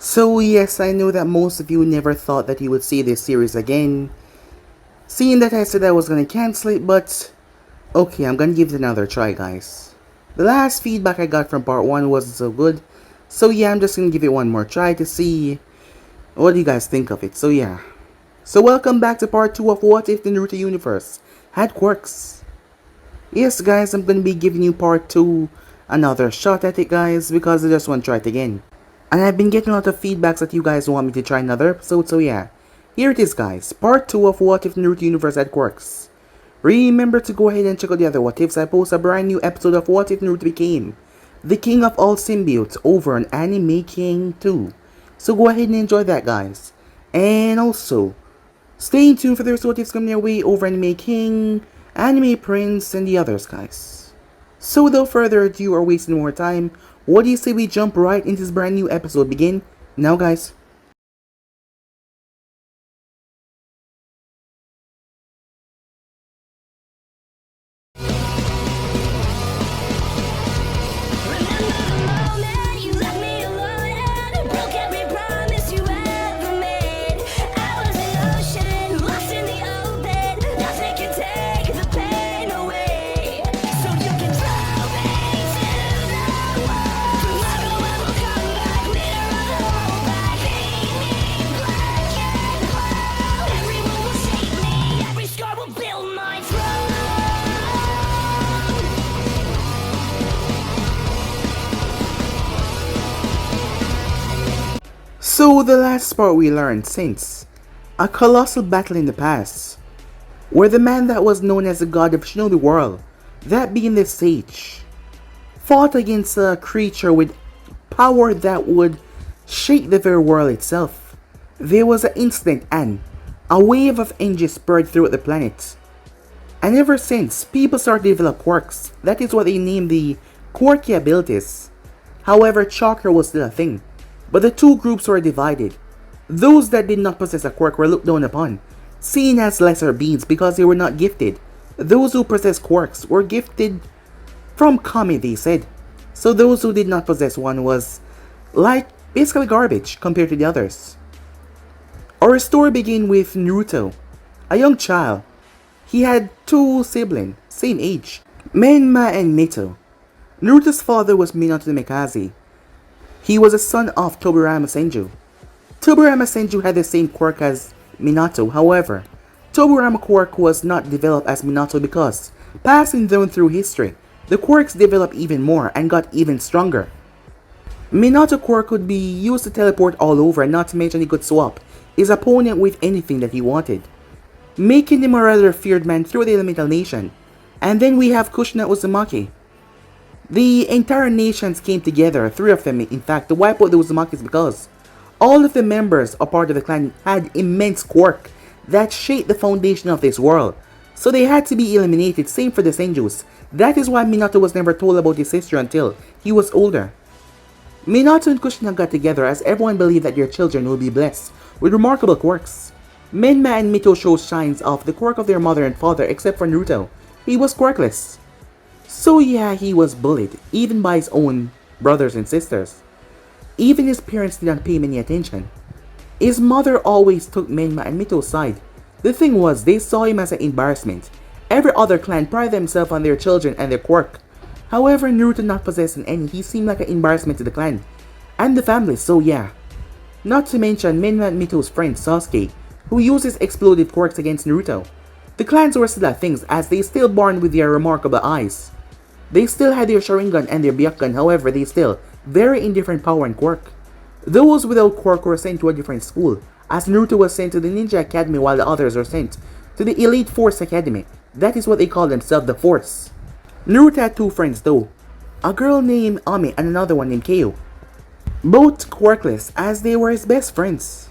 So yes, I know that most of you never thought that you would see this series again. Seeing that I said I was gonna cancel it, but okay, I'm gonna give it another try, guys. The last feedback I got from part 1 wasn't so good, so yeah, I'm just gonna give it one more try to see what do you guys think of it, so yeah. So welcome back to part 2 of What If the Naruto Universe had Quirks. Yes guys, I'm gonna be giving you part 2 another shot at it guys, because I just want to try it again. And I've been getting a lot of feedbacks that you guys want me to try another episode, so yeah. Here it is guys, part 2 of What If Naruto Universe had Quirks. Remember to go ahead and check out the other What Ifs. I post a brand new episode of What If Naruto became the king of all symbiotes over on Anime King 2. So go ahead and enjoy that guys. And also, stay tuned for the rest of What Ifs coming your way over Anime King, Anime Prince, and the others guys. So without further ado or wasting more time, what do you say we jump right into this brand new episode? Begin now guys. So the last part we learned since a colossal battle in the past, where the man that was known as the god of Shinobi World, that being the sage, fought against a creature with power that would shake the very world itself. There was an incident and a wave of energy spread throughout the planet. And ever since, people started to develop quirks. That is what they named the quirky abilities. However, chakra was still a thing. But the two groups were divided. Those that did not possess a quirk were looked down upon, seen as lesser beings because they were not gifted. Those who possessed quirks were gifted from Kami, they said. So those who did not possess one was like basically garbage compared to the others. Our story began with Naruto, a young child. He had two siblings, same age, Menma and Mito. Naruto's father was Minato the Mikaze. He was a son of Tobirama Senju. Tobirama Senju had the same quirk as Minato, however, Tobirama quirk was not developed as Minato because, passing down through history, the quirks developed even more and got even stronger. Minato quirk could be used to teleport all over, and not to mention he could swap his opponent with anything that he wanted, making him a rather feared man through the elemental nation. And then we have Kushina Uzumaki. The entire nations came together, three of them in fact, to wipe out the Uzumakis because all of the members or part of the clan had immense quirk that shaped the foundation of this world. So they had to be eliminated, same for the Senjus. That is why Minato was never told about his history until he was older. Minato and Kushina got together as everyone believed that their children would be blessed with remarkable quirks. Menma and Mito showed signs of the quirk of their mother and father except for Naruto. He was quirkless. So yeah, he was bullied, even by his own brothers and sisters. Even his parents did not pay him any attention. His mother always took Menma and Mito's side. The thing was, they saw him as an embarrassment. Every other clan prided themselves on their children and their quirk. However, Naruto not possessing any, he seemed like an embarrassment to the clan and the family, so yeah. Not to mention Menma and Mito's friend Sasuke, who uses explosive quirks against Naruto. The clans were still at things as they still born with their remarkable eyes. They still had their Sharingan and their Byakugan, however they still very indifferent power and quirk. Those without quirk were sent to a different school, as Naruto was sent to the Ninja Academy while the others were sent to the Elite Force Academy. That is what they call themselves, the Force. Naruto had two friends though, a girl named Ami and another one named Kyo. Both quirkless as they were his best friends.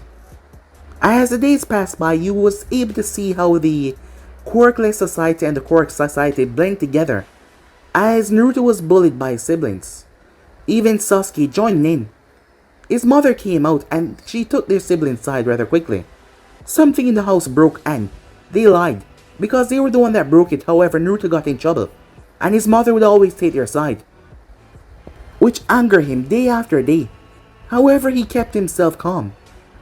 As the days passed by, you was able to see how the quirkless society and the quirk society blend together, as Naruto was bullied by his siblings. Even Sasuke joined in. His mother came out and she took their siblings' side rather quickly. Something in the house broke and they lied because they were the one that broke it. However, Naruto got in trouble and his mother would always take their side, which angered him day after day. However, he kept himself calm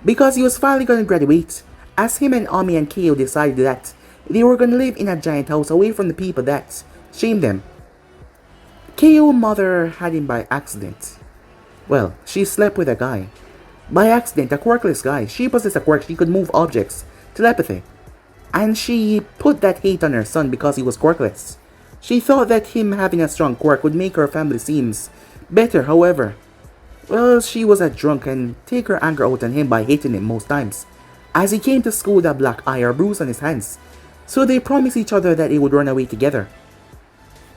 because he was finally going to graduate, as him and Ami and Keo decided that they were going to live in a giant house away from the people that shamed them. Keo's mother had him by accident. Well, she slept with a guy. By accident, a quirkless guy. She possessed a quirk, she could move objects, telepathy. And she put that hate on her son because he was quirkless. She thought that him having a strong quirk would make her family seems better, however. Well, she was a drunk and take her anger out on him by hating him most times, as he came to school with a black eye or bruise on his hands. So they promised each other that they would run away together.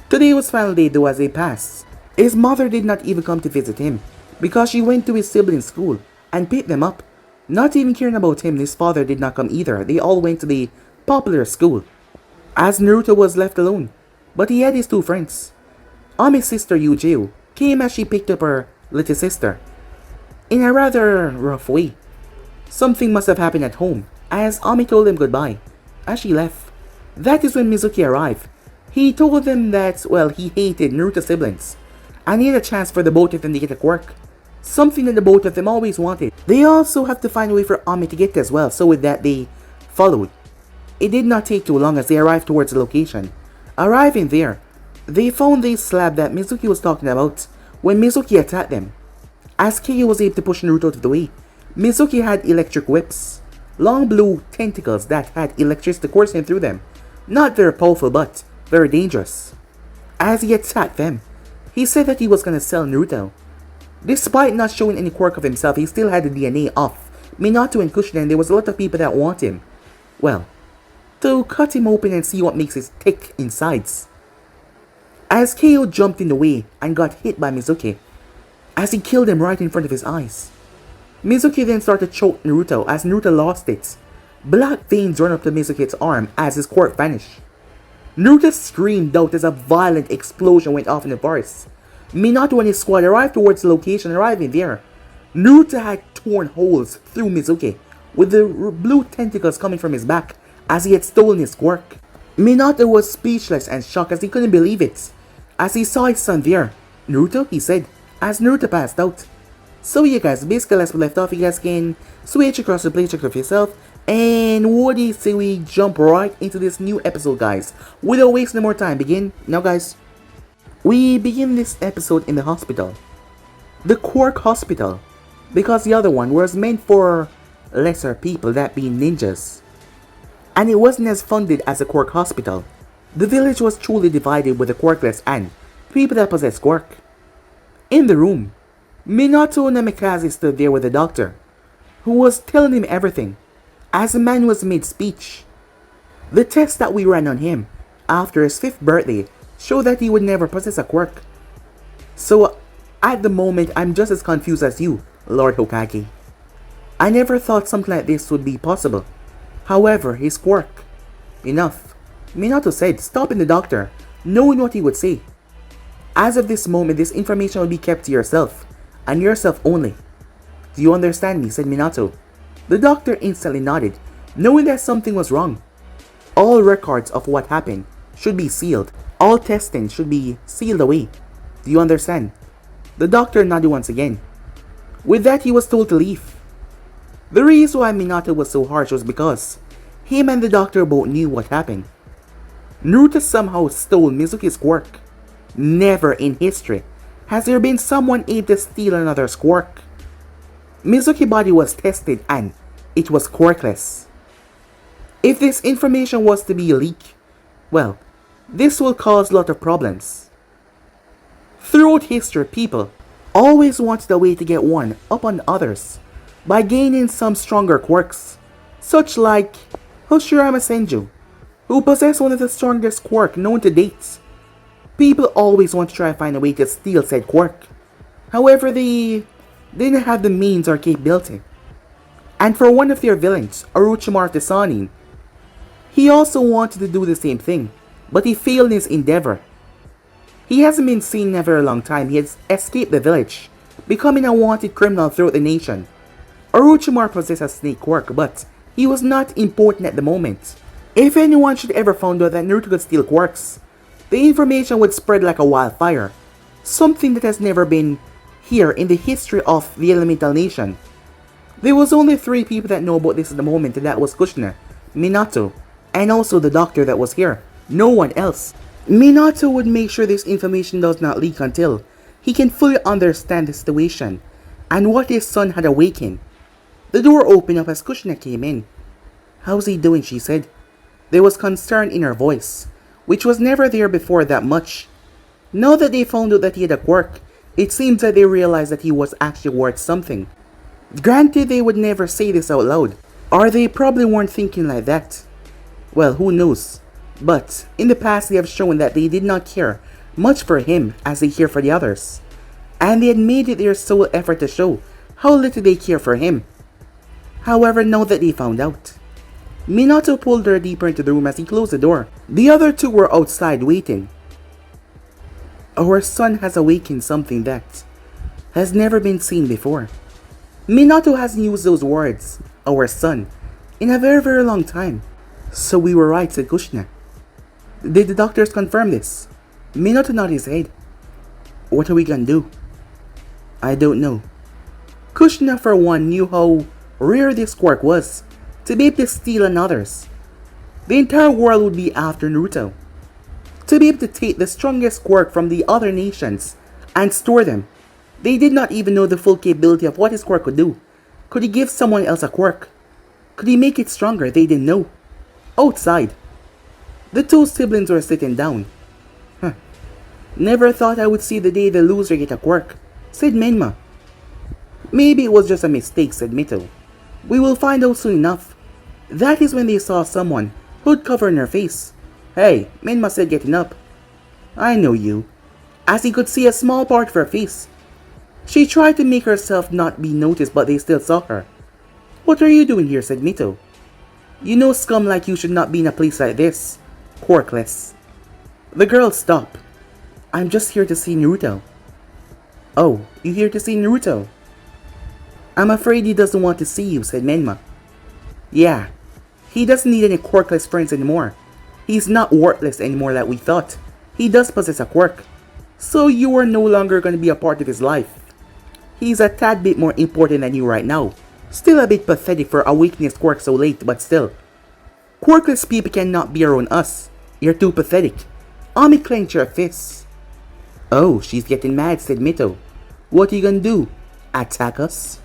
Today was final day though as they passed. His mother did not even come to visit him, because she went to his siblings' school and picked them up. Not even caring about him, his father did not come either. They all went to the popular school, as Naruto was left alone. But he had his two friends. Ami's sister Yujiro came as she picked up her little sister, in a rather rough way. Something must have happened at home, as Ami told them goodbye as she left. That is when Mizuki arrived. He told them that, well, he hated Naruto's siblings, and he had a chance for the both of them to get a quirk. Something that the both of them always wanted. They also have to find a way for Ami to get as well, so with that they followed. It did not take too long as they arrived towards the location. Arriving there, they found the slab that Mizuki was talking about when Mizuki attacked them. As Kyo was able to push Naruto out of the way, Mizuki had electric whips, long blue tentacles that had electricity coursing through them. Not very powerful, but very dangerous. As he attacked them, he said that he was going to sell Naruto. Despite not showing any quirk of himself, he still had the DNA of Minato and Kushina, and there was a lot of people that want him. Well, to cut him open and see what makes his tick insides. As Kyo jumped in the way and got hit by Mizuki, as he killed him right in front of his eyes. Mizuki then started to choke Naruto as Naruto lost it. Black veins run up to Mizuki's arm as his quirk vanished. Naruto screamed out as a violent explosion went off in the forest. Minato and his squad arrived towards the location. Arriving there, Naruto had torn holes through Mizuki, with the blue tentacles coming from his back as he had stolen his quirk. Minato was speechless and shocked as he couldn't believe it. As he saw his son there, "Naruto," he said, as Naruto passed out. So yeah guys, basically as we left off, you guys can switch across the play, check it for yourself. And what do you say we jump right into this new episode, guys? Without wasting more time, begin now guys. We begin this episode in the hospital. The Quirk Hospital. Because the other one was meant for lesser people, that being ninjas. And it wasn't as funded as a Quirk Hospital. The village was truly divided with the quirkless and people that possess quirk. In the room, Minato Namikaze stood there with the doctor, who was telling him everything, as the man was mid-speech. The test that we ran on him, after his 5th birthday, showed that he would never possess a quirk. So, at the moment, I'm just as confused as you, Lord Hokage. I never thought something like this would be possible. However, his quirk. Enough. Minato said, stopping the doctor, knowing what he would say. As of this moment, this information will be kept to yourself, and yourself only. Do you understand me? Said Minato. The doctor instantly nodded, knowing that something was wrong. All records of what happened should be sealed. All testing should be sealed away. Do you understand? The doctor nodded once again. With that, he was told to leave. The reason why Minato was so harsh was because him and the doctor both knew what happened. Naruto somehow stole Mizuki's quirk. Never in history has there been someone able to steal another's quirk. Mizuki's body was tested and it was quirkless. If this information was to be leaked, well, this will cause a lot of problems. Throughout history, people always wanted a way to get one up on others by gaining some stronger quirks, such like Hoshirama Senju, who possessed one of the strongest quirk known to date. People always want to try to find a way to steal said quirk. However, they didn't have the means or capability. And for one of their villains, Orochimaru Sanin, he also wanted to do the same thing, but he failed in his endeavor. He hasn't been seen in a very long time. He has escaped the village, becoming a wanted criminal throughout the nation. Orochimaru possessed a snake quirk, but he was not important at the moment. If anyone should ever find out that Naruto could steal quirks, the information would spread like a wildfire, something that has never been here in the history of the Elemental Nation. There was only 3 people that know about this at the moment, and that was Kushina, Minato, and also the doctor that was here. No one else. Minato would make sure this information does not leak until he can fully understand the situation and what his son had awakened. The door opened up as Kushina came in. "How's he doing?" she said. There was concern in her voice, which was never there before that much. Now that they found out that he had a quirk, it seems that they realized that he was actually worth something. Granted, they would never say this out loud, or they probably weren't thinking like that. Well, who knows? But in the past they have shown that they did not care much for him as they care for the others, and they had made it their sole effort to show how little they care for him. However, now that they found out, Minato pulled her deeper into the room as he closed the door. The other 2 were outside waiting. Our son has awakened something that has never been seen before. Minato hasn't used those words, our son, in a very long time. So we were right, said Kushina. Did the doctors confirm this? Minato nodded his head. What are we gonna do? I don't know. Kushina for one knew how rare this quirk was, to be able to steal another's. The entire world would be after Naruto. To be able to take the strongest quirk from the other nations and store them. They did not even know the full capability of what his quirk could do. Could he give someone else a quirk? Could he make it stronger? They didn't know. Outside, the 2 siblings were sitting down. Never thought I would see the day the loser get a quirk, said Menma. Maybe it was just a mistake, said Mito. We will find out soon enough. That is when they saw someone, hood covering her face. Hey, Menma said, getting up. I know you. As he could see a small part of her face. She tried to make herself not be noticed, but they still saw her. What are you doing here, said Mito. You know scum like you should not be in a place like this. Quirkless. The girl stopped. I'm just here to see Naruto. Oh, you here to see Naruto? I'm afraid he doesn't want to see you, said Menma. Yeah, he doesn't need any quirkless friends anymore. He's not worthless anymore like we thought. He does possess a quirk. So you are no longer going to be a part of his life. He's a tad bit more important than you right now. Still a bit pathetic for awakening his quirk so late, but still. Quirkless people cannot be around us. You're too pathetic. Ami clenched her fists. Oh, she's getting mad, said Mito. What are you gonna do? Attack us?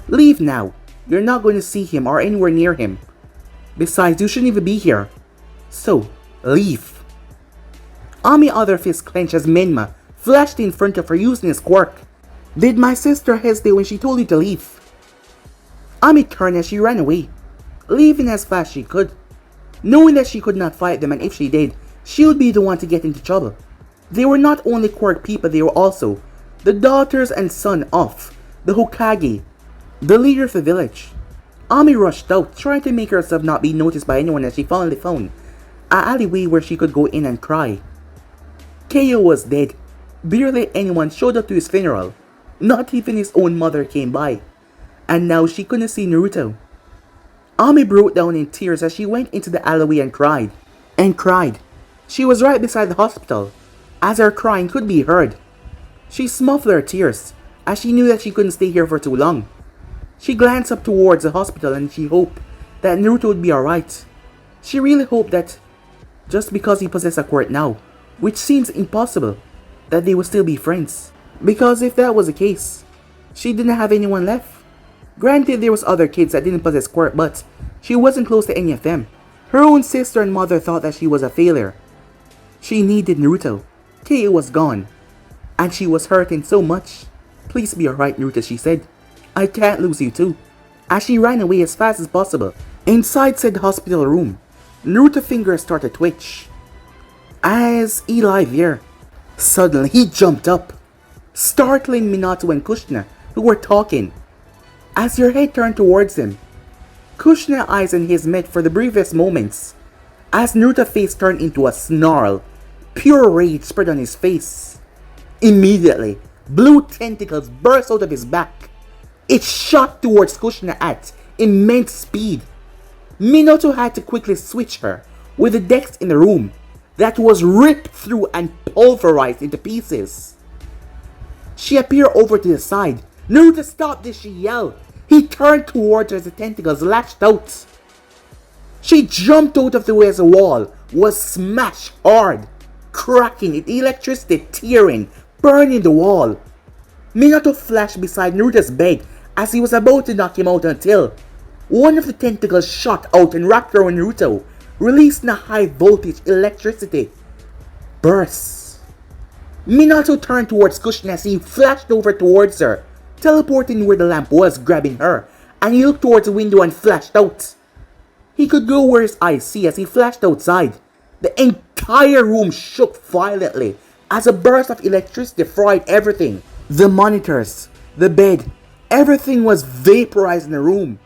Leave now. You're not going to see him or anywhere near him. Besides, you shouldn't even be here. So, leave. Ami's other fist clenched as Menma flashed in front of her using his quirk. Did my sister hesitate when she told you to leave? Ami turned as she ran away, leaving as fast as she could, knowing that she could not fight them, and if she did, she would be the one to get into trouble. They were not only quirk people, they were also the daughters and son of the Hokage, the leader of the village. Ami rushed out, trying to make herself not be noticed by anyone as she finally found an alleyway where she could go in and cry. Keiyo was dead. Barely anyone showed up to his funeral. Not even his own mother came by. And now she couldn't see Naruto. Ami broke down in tears as she went into the alleyway and cried. And cried. She was right beside the hospital, as her crying could be heard. She smothered her tears, as she knew that she couldn't stay here for too long. She glanced up towards the hospital and she hoped that Naruto would be alright. She really hoped that, just because he possessed a quirk now, which seems impossible, that they would still be friends. Because if that was the case, she didn't have anyone left. Granted, there was other kids that didn't possess quirk, but she wasn't close to any of them. Her own sister and mother thought that she was a failure. She needed Naruto. Keiyo was gone, and she was hurting so much. Please be alright, Naruto, she said. I can't lose you too. As she ran away as fast as possible. Inside said hospital room, Naruto's fingers started to twitch. As Eli there, suddenly he jumped up, startling Minato and Kushina, who were talking. As your head turned towards him, Kushina's eyes and his met for the briefest moments. As Naruto's face turned into a snarl, pure rage spread on his face. Immediately, blue tentacles burst out of his back. It shot towards Kushina at immense speed. Minato had to quickly switch her with the dex in the room that was ripped through and pulverized into pieces. She appeared over to the side. Naruto, stop this, she yelled. He turned towards her as the tentacles lashed out. She jumped out of the way as the wall was smashed hard, cracking it, electricity tearing, burning the wall. Minato flashed beside Naruto's bed as he was about to knock him out until one of the tentacles shot out and wrapped around Naruto, releasing a high voltage electricity burst. Minato turned towards Kushina as he flashed over towards her, teleporting where the lamp was, grabbing her, and he looked towards the window and flashed out. He could go where his eyes see as he flashed outside. The entire room shook violently as a burst of electricity fried everything. The monitors, the bed, everything was vaporized in the room.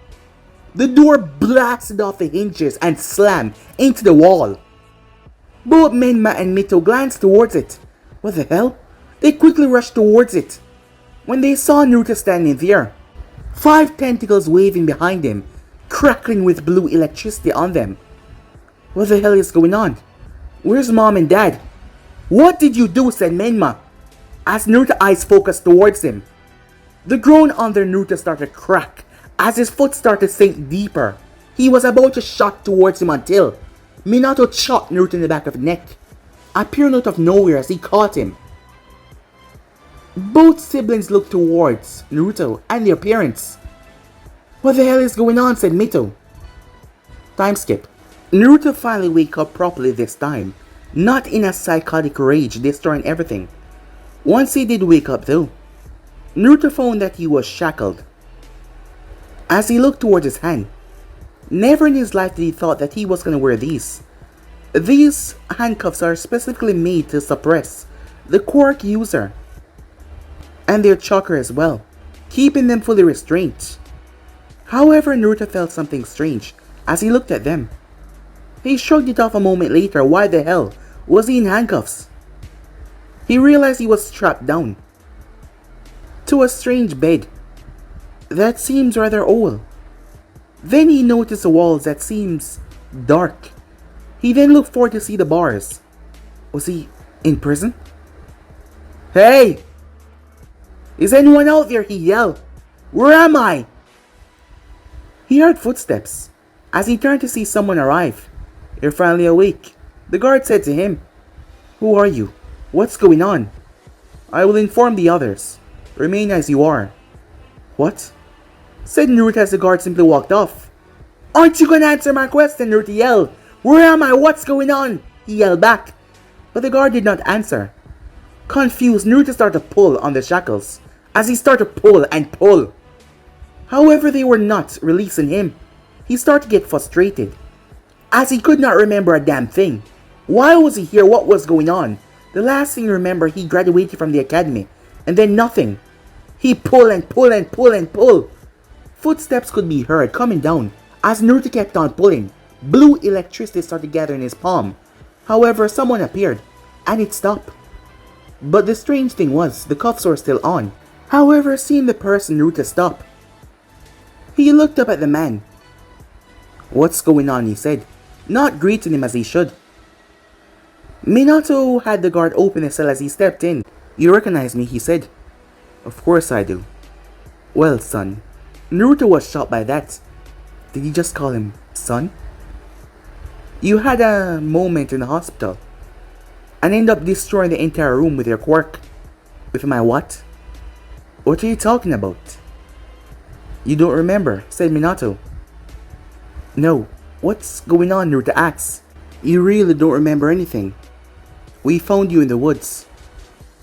The door blasted off the hinges and slammed into the wall. Both Menma and Mito glanced towards it. What the hell? They quickly rushed towards it. When they saw Naruto standing there, 5 tentacles waving behind him, crackling with blue electricity on them. What the hell is going on? Where's mom and dad? What did you do? Said Menma, as Naruto's eyes focused towards him. The ground under Naruto started to crack as his foot started to sink deeper. He was about to shot towards him until Minato shot Naruto in the back of the neck, appearing out of nowhere as he caught him. Both siblings looked towards Naruto and their parents. What the hell is going on? Said Mito. Time skip. Naruto finally wake up properly this time, not in a psychotic rage destroying everything. Once he did wake up though, Naruto found that he was shackled. As he looked towards his hand, never in his life did he thought that he was going to wear these. These handcuffs are specifically made to suppress the quirk user and their chakra as well, keeping them fully restrained. However, Naruto felt something strange as he looked at them. He shrugged it off a moment later. Why the hell was he in handcuffs? He realized he was strapped down to a strange bed that seems rather old. Then he noticed the walls that seems dark. He then looked forward to see the bars. Was he in prison? Hey! Is anyone out there? He yelled. Where am I? He heard footsteps. As he turned to see someone arrive. You're finally awake. The guard said to him. Who are you? What's going on? I will inform the others. Remain as you are. What? Said Naruto as the guard simply walked off. Aren't you gonna answer my question? Naruto yelled. Where am I? What's going on? He yelled back. But the guard did not answer. Confused, Naruto started to pull on the shackles. As he started to pull and pull. However, they were not releasing him. He started to get frustrated, as he could not remember a damn thing. Why was he here? What was going on? The last thing he remembered, he graduated from the academy, and then nothing. He pulled and pulled and pulled and pulled. Footsteps could be heard coming down. As Naruto kept on pulling, blue electricity started gathering in his palm. However, someone appeared, and it stopped. But the strange thing was, the cuffs were still on. However, seeing the person Naruto stop, he looked up at the man. What's going on? He said, not greeting him as he should. Minato had the guard open his cell as he stepped in. You recognize me? He said. Of course I do. Well, son. Naruto was shocked by that. Did he just call him son? You had a moment in the hospital and end up destroying the entire room with your quirk. With my what? What are you talking about? You don't remember, said Minato. No. What's going on? Naruto asked. You really don't remember anything. We found you in the woods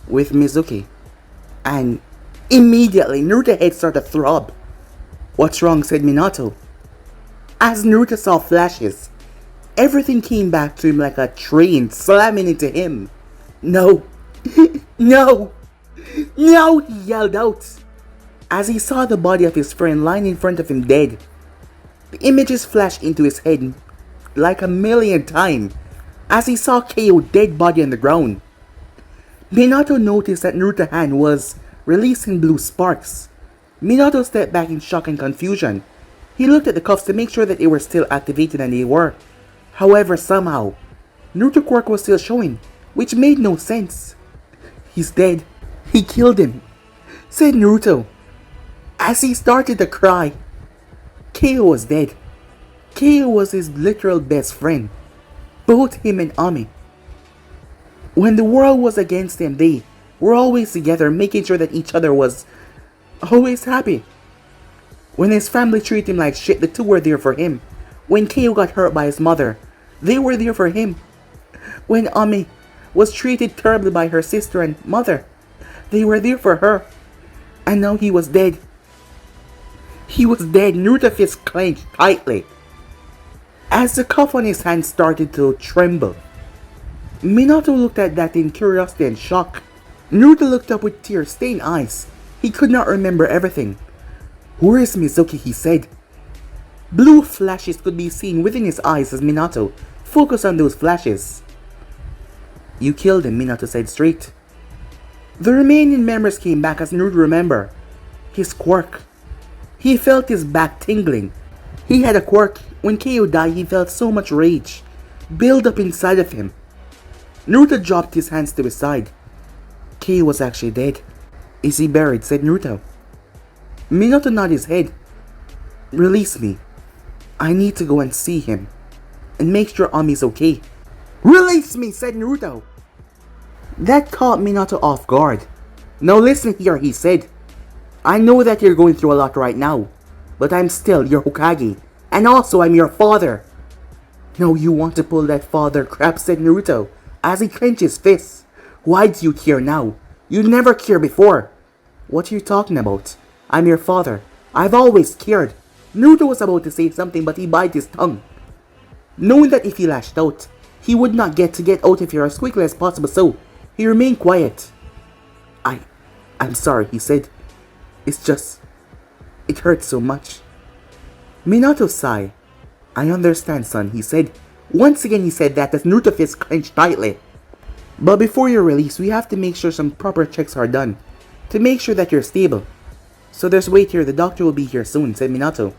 with Mizuki. And immediately Naruto's head started to throb. What's wrong? Said Minato. As Naruto saw flashes, everything came back to him like a train slamming into him. No. No. No, he yelled out. As he saw the body of his friend lying in front of him dead. The images flashed into his head like a million times as he saw KO's dead body on the ground. Minato noticed that Naruto's hand was releasing blue sparks. Minato stepped back in shock and confusion. He looked at the cuffs to make sure that they were still activated, and they were. However, somehow, Naruto's quirk was still showing, which made no sense. He's dead. He killed him. said Naruto. As he started to cry, Kale was dead. Kale was his literal best friend. Both him and Ami. When the world was against them, they were always together, making sure that each other was always happy. When his family treated him like shit, the two were there for him. When Kale got hurt by his mother, they were there for him. When Ami was treated terribly by her sister and mother, they were there for her. And now he was dead. He was dead. Naruto's fist clenched tightly as the cuff on his hand started to tremble. Minato looked at that in curiosity and shock. Naruto looked up with tear-stained eyes. He could not remember everything. "Where is Mizuki?" he said. Blue flashes could be seen within his eyes as Minato focused on those flashes. "You killed him," Minato said straight. The remaining memories came back as Naruto remembered his quirk. He felt his back tingling. He had a quirk. When Kale died, he felt so much rage build up inside of him. Naruto dropped his hands to his side. Kale was actually dead. "Is he buried?" said Naruto. Minato nodded his head. "Release me. I need to go and see him and make sure Ami's okay." "Release me," said Naruto. That caught Minato off guard. "Now listen here," he said. "I know that you're going through a lot right now, but I'm still your Hokage, and also I'm your father." "No, you want to pull that father crap," said Naruto as he clenched his fists. "Why do you care now? You never cared before." "What are you talking about? I'm your father. I've always cared." Naruto was about to say something, but he bit his tongue, knowing that if he lashed out, he would not get out of here as quickly as possible, so he remained quiet. I'm sorry," he said. "It's just, it hurts so much." Minato sighed. "I understand, son," he said. Once again he said that as Naruto's fist clenched tightly. "But before you're released, we have to make sure some proper checks are done, to make sure that you're stable. So there's wait here, the doctor will be here soon," said Minato.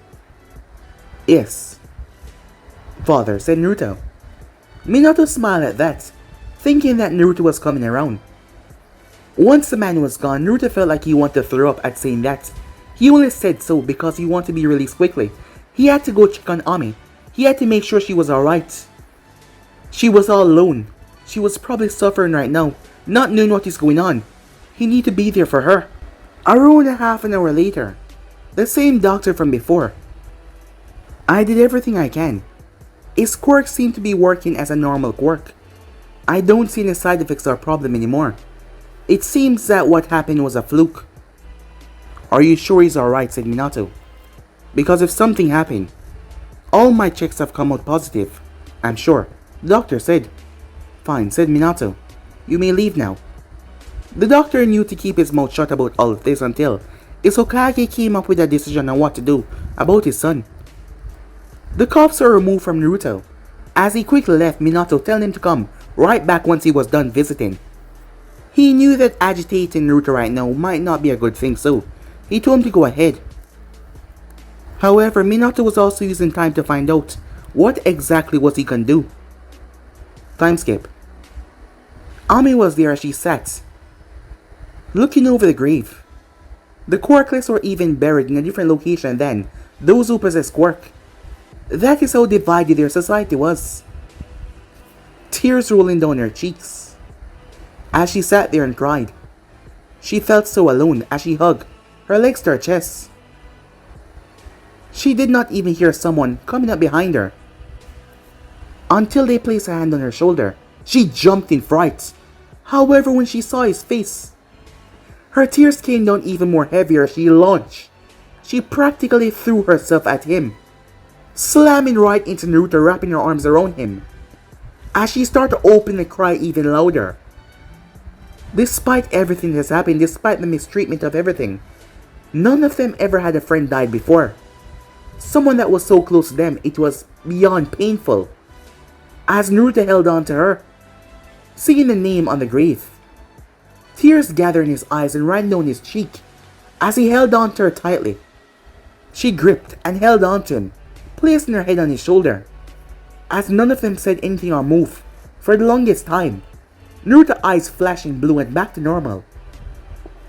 "Yes, father," said Naruto. Minato smiled at that, thinking that Naruto was coming around. Once the man was gone, Naruto felt like he wanted to throw up at saying that. He only said so because he wanted to be released quickly. He had to go check on Ami. He had to make sure she was alright. She was all alone. She was probably suffering right now, not knowing what is going on. He needed to be there for her. Around half an hour later, the same doctor from before. "I did everything I can. His quirk seemed to be working as a normal quirk. I don't see any side effects or problem anymore. It seems that what happened was a fluke." "Are you sure he's alright?" said Minato. "Because if something happened, all my checks have come out positive. I'm sure," the doctor said. "Fine," said Minato. "You may leave now." The doctor knew to keep his mouth shut about all of this until his Hokage came up with a decision on what to do about his son. The cuffs were removed from Naruto. As he quickly left, Minato telling him to come right back once he was done visiting. He knew that agitating Naruto right now might not be a good thing, so he told him to go ahead. However, Minato was also using time to find out what exactly was he gonna do. Time skip. Ami was there as she sat, looking over the grave. The quirkless were even buried in a different location than those who possessed quirk. That is how divided their society was. Tears rolling down her cheeks as she sat there and cried. She felt so alone as she hugged her legs to her chest. She did not even hear someone coming up behind her until they placed a hand on her shoulder. She jumped in fright. However, when she saw his face, her tears came down even more heavier as she launched. She practically threw herself at him, slamming right into Naruto, wrapping her arms around him as she started to open and cry even louder. Despite everything that's happened, despite the mistreatment of everything, none of them ever had a friend died before. Someone that was so close to them, it was beyond painful. As Naruto held on to her, seeing the name on the grave, tears gathered in his eyes and ran down his cheek as he held on to her tightly. She gripped and held on to him, placing her head on his shoulder. As none of them said anything or moved for the longest time, Naruto's eyes flashing blue and back to normal.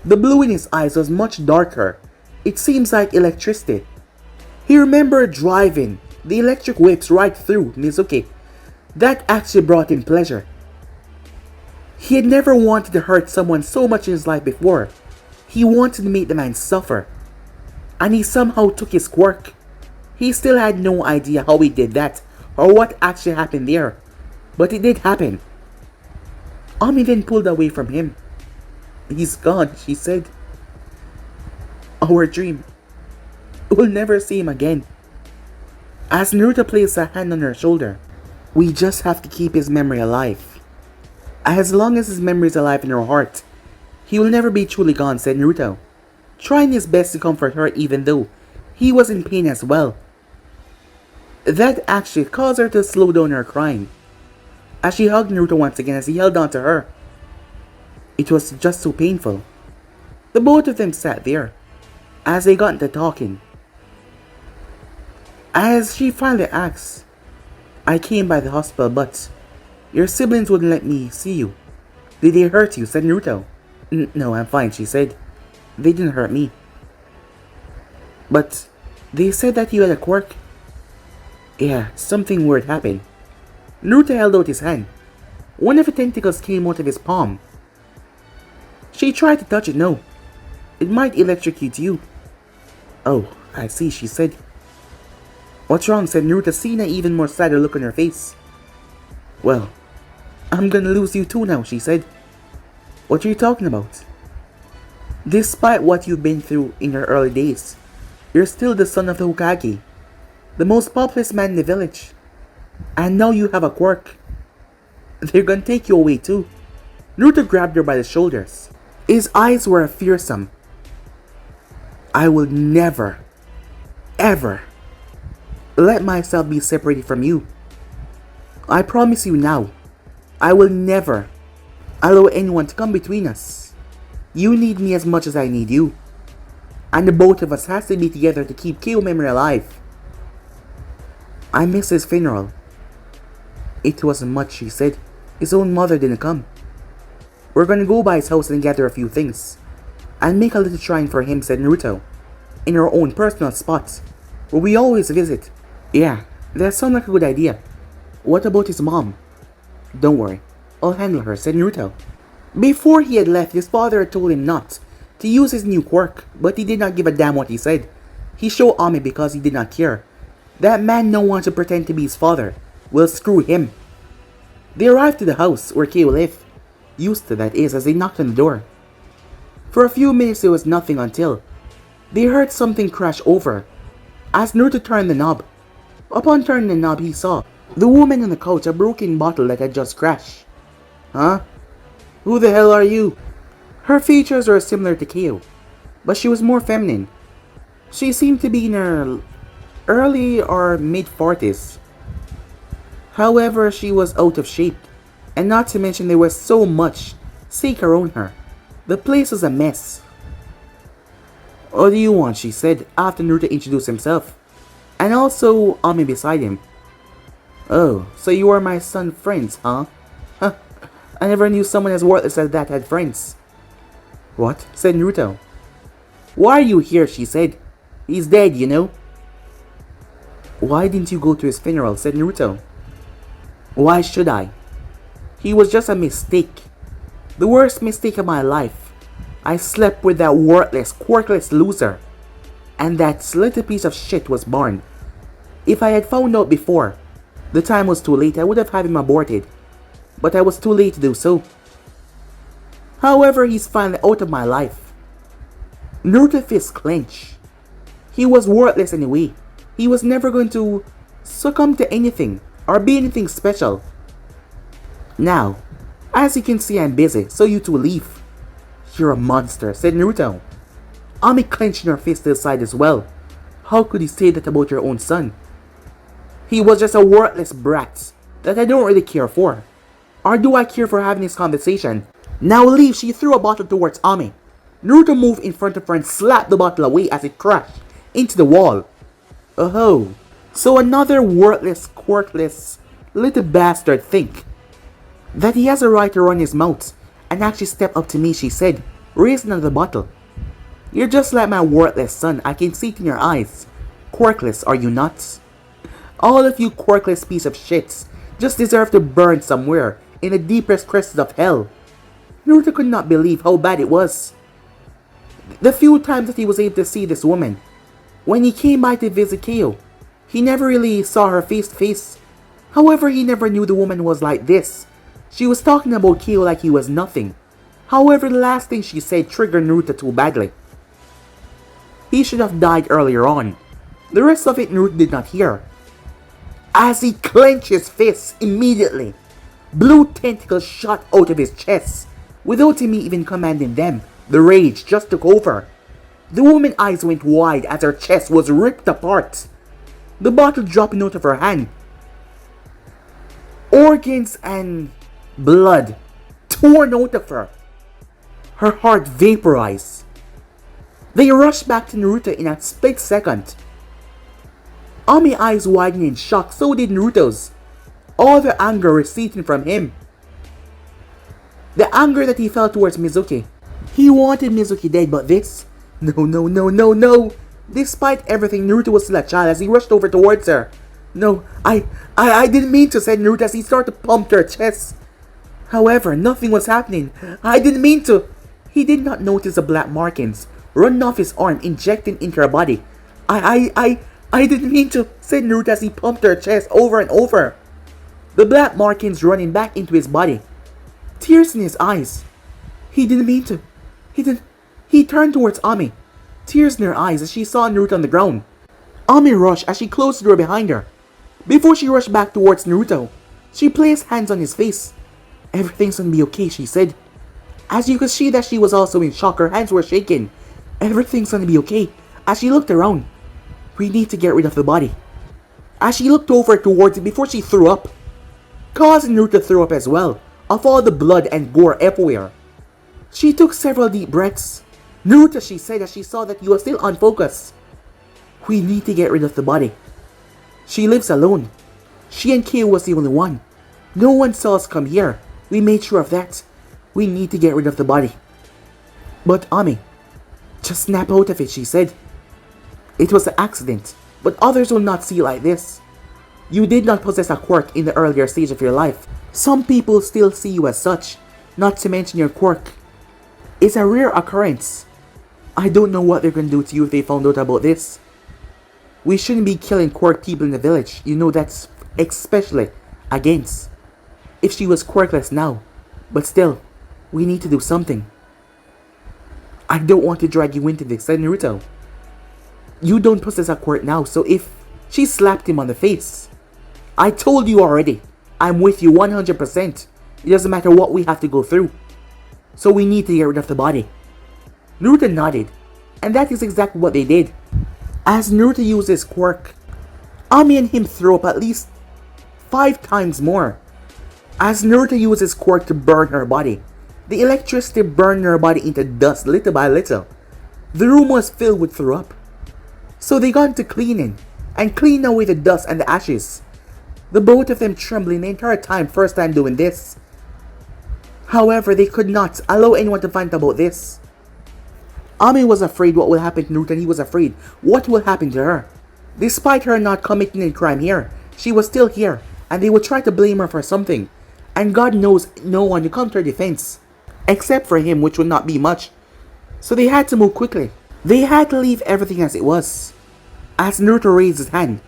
The blue in his eyes was much darker. It seems like electricity. He remembered driving the electric whips right through Mizuki. That actually brought him pleasure. He had never wanted to hurt someone so much in his life before. He wanted to make the man suffer. And he somehow took his quirk. He still had no idea how he did that or what actually happened there. But it did happen. Ami then pulled away from him. "He's gone," she said. "Our dream. We'll never see him again." As Naruto placed a hand on her shoulder, "We just have to keep his memory alive. As long as his memory is alive in her heart, he will never be truly gone," said Naruto, trying his best to comfort her even though he was in pain as well. That actually caused her to slow down her crying, as she hugged Naruto once again as he held on to her. It was just so painful. The both of them sat there, as they got into talking. As she finally asked, "I came by the hospital, but your siblings wouldn't let me see you. Did they hurt you?" said Naruto. No, I'm fine," she said. "They didn't hurt me." "But they said that you had a quirk." "Yeah, something weird happened." Naruto held out his hand. One of the tentacles came out of his palm. She tried to touch it. "No, it might electrocute you." "Oh, I see," she said. "What's wrong?" said Naruto, seeing an even more sadder look on her face. "Well, I'm gonna lose you too now," she said. "What are you talking about?" "Despite what you've been through in your early days, you're still the son of the Hokage, the most populous man in the village. And now you have a quirk. They're gonna take you away too." Naruto grabbed her by the shoulders. His eyes were fearsome. "I will never, ever let myself be separated from you. I promise you now, I will never allow anyone to come between us. You need me as much as I need you. And the both of us has to be together to keep Kyo memory alive. I miss his funeral." "It wasn't much," she said. "His own mother didn't come. We're gonna go by his house and gather a few things and make a little shrine for him," said Naruto, "in our own personal spot where we always visit." "Yeah, that sounds like a good idea. What about his mom?" "Don't worry, I'll handle her," said Naruto. Before he had left, his father had told him not to use his new quirk, but he did not give a damn what he said. He showed Ami because he did not care. That man no one to pretend to be his father. Well, screw him. They arrived to the house where Kyo lived. Used to that is, as they knocked on the door. For a few minutes there was nothing until they heard something crash over. As Naruto turned the knob, upon turning the knob he saw the woman on the couch, a broken bottle that had just crashed. "Huh? Who the hell are you?" Her features were similar to Kyo, but she was more feminine. She seemed to be in her early or mid-40s. However, she was out of shape, and not to mention there was so much sick around her. The place was a mess. "What do you want?" she said after Naruto introduced himself, and also Ami beside him. "Oh, so you are my son's friends, huh? Huh, I never knew someone as worthless as that had friends." "What?" said Naruto. "Why are you here?" she said. "He's dead, you know." "Why didn't you go to his funeral?" said Naruto. "Why should I? He was just a mistake. The worst mistake of my life. I slept with that worthless, quirkless loser. And that little piece of shit was born. If I had found out before the time was too late, I would have had him aborted. But I was too late to do so. However, he's finally out of my life." Naruto's fist clenched. He was worthless anyway. He was never going to succumb to anything or be anything special. "Now, as you can see, I'm busy, so you two leave." "You're a monster," said Naruto. Ami clenched her fist to the side as well. How could you say that about your own son? He was just a worthless brat that I don't really care for. Or do I care for having this conversation? "Now leave," she threw a bottle towards Ami. Naruto moved in front of her and slapped the bottle away as it crashed into the wall. Oh, so another worthless, quirkless, little bastard think that he has a right to run his mouth and actually step up to me, she said. raised another bottle. You're just like my worthless son, I can see it in your eyes. Quirkless, are you not? All of you quirkless piece of shits just deserve to burn somewhere in the deepest crevices of hell. Naruto could not believe how bad it was. The few times that he was able to see this woman, when he came by to visit Kyo, he never really saw her face to face. However, he never knew the woman was like this. She was talking about Kyo like he was nothing. However, the last thing she said triggered Naruto too badly. He should have died earlier on. The rest of it Naruto did not hear. As he clenched his fists immediately, blue tentacles shot out of his chest. Without him even commanding them, the rage just took over. The woman's eyes went wide as her chest was ripped apart. The bottle dropping out of her hand. Organs and blood torn out of her. Her heart vaporized. They rushed back to Naruto in a split second. Ami's eyes widened in shock, so did Naruto's. All the anger receding from him. The anger that he felt towards Mizuki. He wanted Mizuki dead, but this... No. Despite everything, Naruto was still a child as he rushed over towards her. No, I didn't mean to, said Naruto as he started to pump her chest. However, nothing was happening. I didn't mean to. He did not notice the black markings running off his arm, injecting into her body. I didn't mean to, said Naruto as he pumped her chest over and over. The black markings running back into his body. Tears in his eyes. He didn't mean to. He turned towards Ami. Tears in her eyes as she saw Naruto on the ground. Ami rushed as she closed the door behind her. Before she rushed back towards Naruto, she placed hands on his face. Everything's gonna be okay, she said. As you could see that she was also in shock, her hands were shaking. Everything's gonna be okay. As she looked around, we need to get rid of the body. As she looked over towards it before she threw up, causing Naruto to throw up as well, of all the blood and gore everywhere. She took several deep breaths. Naruto, she said as she saw that he was still unfocused. We need to get rid of the body. She lives alone. She and Kyo was the only one. No one saw us come here. We made sure of that. We need to get rid of the body. But Ami, just snap out of it, she said. It was an accident, but others will not see it like this. You did not possess a quirk in the earlier stage of your life. Some people still see you as such, not to mention your quirk. It's a rare occurrence. I don't know what they're going to do to you if they found out about this. We shouldn't be killing quirk people in the village. You know that's especially against. If she was quirkless now. But still, we need to do something. I don't want to drag you into this, said Naruto. You don't possess a quirk now, so if... She slapped him on the face. I told you already. I'm with you 100%. It doesn't matter what we have to go through. So we need to get rid of the body. Naruto nodded, and that is exactly what they did. As Naruto used his quirk, Ami and him threw up at least 5 times more. As Naruto used his quirk to burn her body, the electricity burned her body into dust little by little. The room was filled with throw up. So they got to cleaning, and cleaned away the dust and the ashes. The both of them trembling the entire time, first time doing this. However, they could not allow anyone to find out about this. Ami was afraid what will happen to Naruto, and he was afraid what will happen to her. Despite her not committing any crime here, she was still here, and they would try to blame her for something. And God knows no one to come to her defense. Except for him, which would not be much. So they had to move quickly. They had to leave everything as it was. As Naruto raised his hand,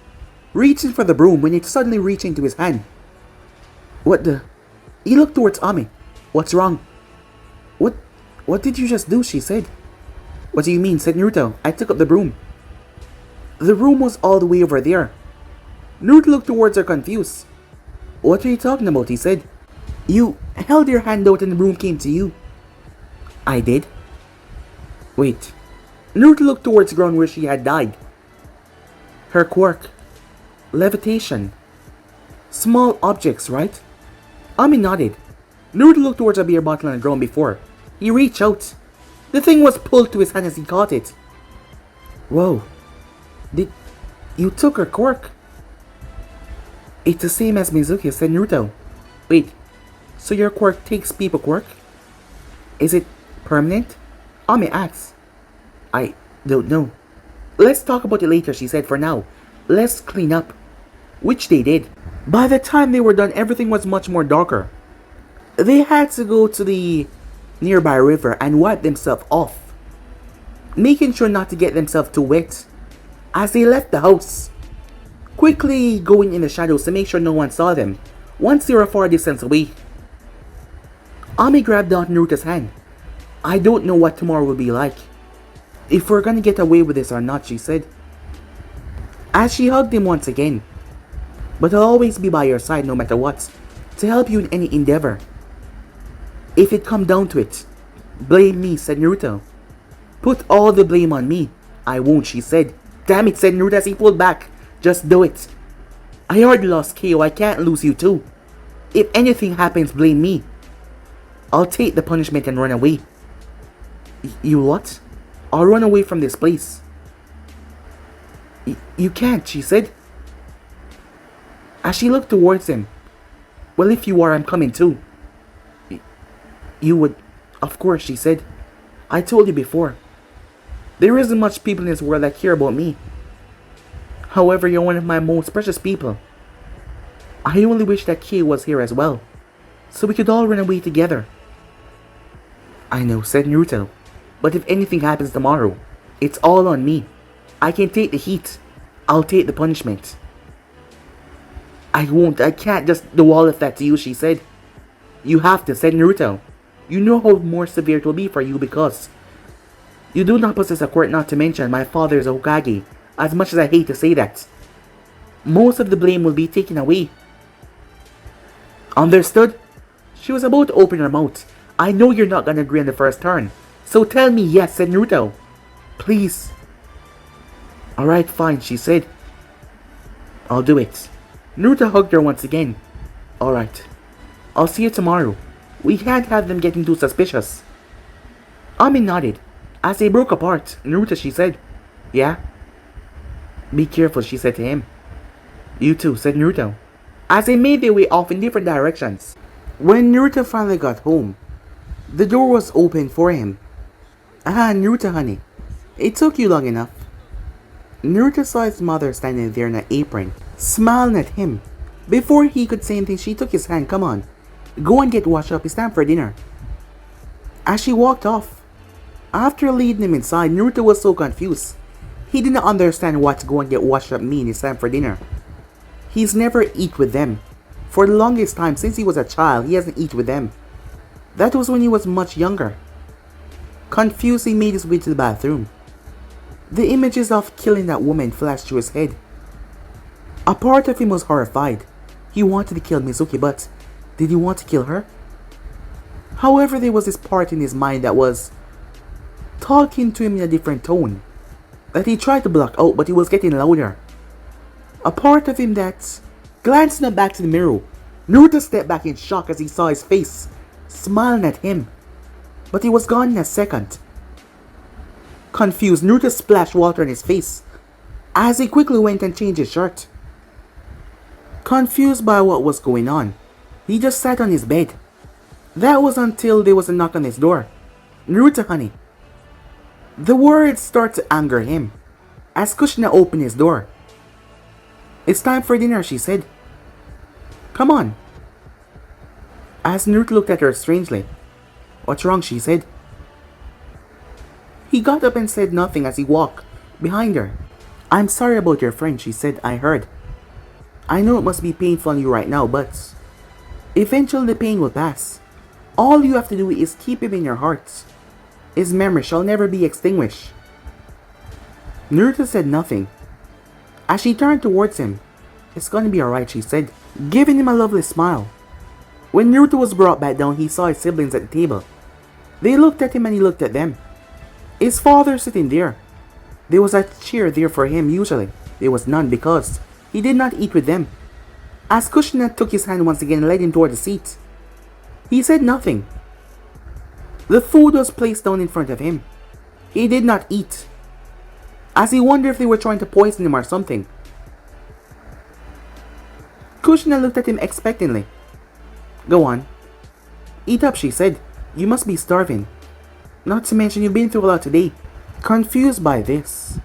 reaching for the broom when it suddenly reached into his hand. What the... He looked towards Ami. What's wrong? What did you just do? She said. What do you mean? Said Naruto. I took up the broom. The broom was all the way over there. Naruto looked towards her confused. What are you talking about? He said. You held your hand out and the broom came to you. I did. Wait. Naruto looked towards the ground where she had died. Her quirk. Levitation. Small objects, right? Ami nodded. Naruto looked towards a beer bottle on the ground before. He reached out. The thing was pulled to his hand as he caught it. Whoa. You took her quirk? It's the same as Mizuki, said Naruto. Wait, so your quirk takes people quirk? Is it permanent? Ami asked. I don't know. Let's talk about it later, she said. For now, let's clean up. Which they did. By the time they were done, everything was much more darker. They had to go to the nearby river and wipe themselves off, making sure not to get themselves too wet as they left the house, quickly going in the shadows to make sure no one saw them once they were a far distance away. Ami grabbed Aunt Naruto's hand. I don't know what tomorrow will be like, if we're gonna get away with this or not, she said, as she hugged him once again. But I'll always be by your side no matter what, to help you in any endeavor. If it come down to it, blame me, said Naruto. Put all the blame on me. I won't, she said. Damn it, said Naruto as he pulled back. Just do it. I already lost KO, I can't lose you too. If anything happens, blame me. I'll take the punishment and run away. You what? I'll run away from this place. You can't, she said, as she looked towards him. Well, if you are, I'm coming too. You would, of course, she said. I told you before. There isn't much people in this world that care about me. However, you're one of my most precious people. I only wish that Kay was here as well, so we could all run away together. I know, said Naruto. But if anything happens tomorrow, it's all on me. I can take the heat. I'll take the punishment. I won't. I can't just do all of that to you, she said. You have to, said Naruto. You know how more severe it will be for you because you do not possess a quirk, not to mention my father is a Hokage, as much as I hate to say that. Most of the blame will be taken away. Understood? She was about to open her mouth. I know you're not gonna agree on the first turn, so tell me yes, said Naruto. Please. Alright, fine, she said. I'll do it. Naruto hugged her once again. Alright. I'll see you tomorrow. We can't have them getting too suspicious. Ami nodded. As they broke apart, Naruto, she said. Yeah? Be careful, she said to him. You too, said Naruto, as they made their way off in different directions. When Naruto finally got home, the door was open for him. Ah, Naruto, honey. It took you long enough. Naruto saw his mother standing there in an apron, smiling at him. Before he could say anything, she took his hand. Come on, go and get washed up. It's time for dinner. As she walked off, after leading him inside, Naruto was so confused. He did not understand what to go and get washed up mean. It's time for dinner. He's never eat with them. For the longest time, since he was a child, he hasn't eat with them. That was when he was much younger. Confused, he made his way to the bathroom. The images of killing that woman flashed through his head. A part of him was horrified. He wanted to kill Mizuki, but did he want to kill her? However, there was this part in his mind that was talking to him in a different tone, that he tried to block out, but it was getting louder. A part of him that glanced back to the mirror. Naruto stepped back in shock as he saw his face, smiling at him. But he was gone in a second. Confused, Naruto splashed water on his face as he quickly went and changed his shirt. Confused by what was going on, he just sat on his bed. That was until there was a knock on his door. Naruto, honey. The words start to anger him as Kushina opened his door. It's time for dinner, she said. Come on. As Naruto looked at her strangely. What's wrong, she said. He got up and said nothing as he walked behind her. I'm sorry about your friend, she said. I heard. I know it must be painful on you right now, but eventually the pain will pass. All you have to do is keep him in your heart. His memory shall never be extinguished. Naruto said nothing. As she turned towards him, it's gonna be alright, she said, giving him a lovely smile. When Naruto was brought back down, he saw his siblings at the table. They looked at him and he looked at them. His father sitting there. There was a chair there for him. Usually there was none because he did not eat with them. As Kushina took his hand once again and led him toward the seat, he said nothing. The food was placed down in front of him. He did not eat, as he wondered if they were trying to poison him or something. Kushina looked at him expectantly. Go on. Eat up, she said. You must be starving. Not to mention you've been through a lot today. Confused by this,